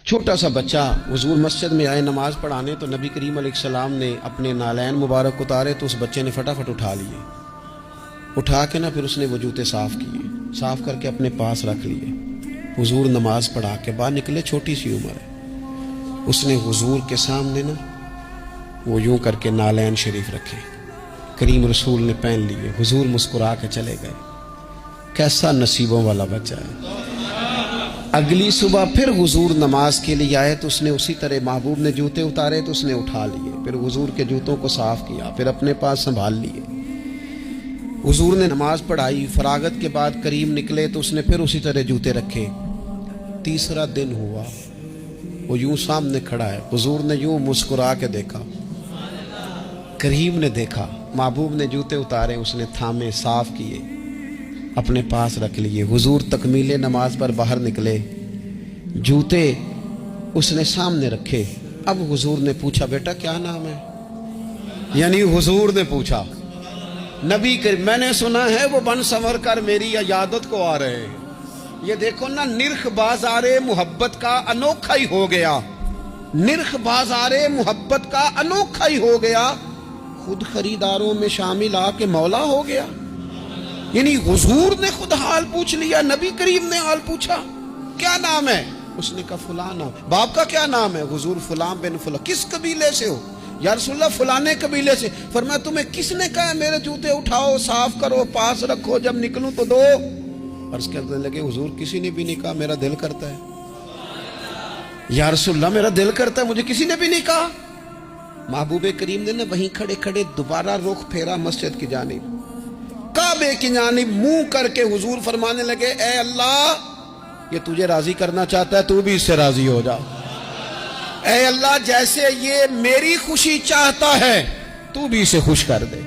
چھوٹا سا بچہ حضور مسجد میں آئے نماز پڑھانے تو نبی کریم علیہ السلام نے اپنے نالین مبارک اتارے تو اس بچے نے فٹافٹ اٹھا لیے، اٹھا کے پھر اس نے وہ جوتے صاف کیے، صاف کر کے اپنے پاس رکھ لیے۔ حضور نماز پڑھا کے باہر نکلے، چھوٹی سی عمر ہے، اس نے حضور کے سامنے وہ یوں کر کے نالین شریف رکھے، کریم رسول نے پہن لیے، حضور مسکرا کے چلے گئے۔ کیسا نصیبوں والا بچہ ہے۔ اگلی صبح پھر حضور نماز کے لیے آئے تو اس نے اسی طرح محبوب نے جوتے اتارے تو اس نے اٹھا لیے، پھر حضور کے جوتوں کو صاف کیا، پھر اپنے پاس سنبھال لیے۔ حضور نے نماز پڑھائی، فراغت کے بعد کریم نکلے تو اس نے پھر اسی طرح جوتے رکھے۔ تیسرا دن ہوا، وہ یوں سامنے کھڑا ہے، حضور نے یوں مسکرا کے دیکھا، کریم نے دیکھا، محبوب نے جوتے اتارے، اس نے تھامے، صاف کیے، اپنے پاس رکھ لیے۔ حضور تکمیل نماز پر باہر نکلے، جوتے اس نے سامنے رکھے۔ اب حضور نے پوچھا بیٹا کیا نام ہے؟ یعنی حضور نے پوچھا، نبی کریم میں نے سنا ہے وہ بن سنور کر میری عیادت کو آ رہے ہیں، یہ دیکھو نا نرخ بازار محبت کا انوکھا ہی ہو گیا، نرخ بازار محبت کا انوکھا ہی ہو گیا، خود خریداروں میں شامل آ کے مولا ہو گیا۔ یعنی حضور نے خود حال پوچھ لیا، نبی کریم نے حال پوچھا، کیا نام ہے؟ اس نے کہا فلاں نام۔ باپ کا کیا نام ہے؟ حضور فلاں بن فلاں۔ کس قبیلے سے ہو؟ یا رسول اللہ فلانے قبیلے سے۔ فرمایا تمہیں کس نے کہا میرے جوتے اٹھاؤ، صاف کرو، پاس رکھو، جب نکلوں تو دو؟ عرض کرنے لگے حضور کسی نے بھی نہیں کہا، میرا دل کرتا ہے۔ یا رسول اللہ میرا دل کرتا ہے، مجھے کسی نے بھی نہیں کہا۔ محبوب کریم نے وہیں کھڑے کھڑے دوبارہ رخ پھیرا مسجد کی جانب، کعبے کی جانب منہ کر کے حضور فرمانے لگے اے اللہ یہ تجھے راضی کرنا چاہتا ہے، تو بھی اس سے راضی ہو جا۔ اے اللہ جیسے یہ میری خوشی چاہتا ہے تو بھی اسے خوش کر دے۔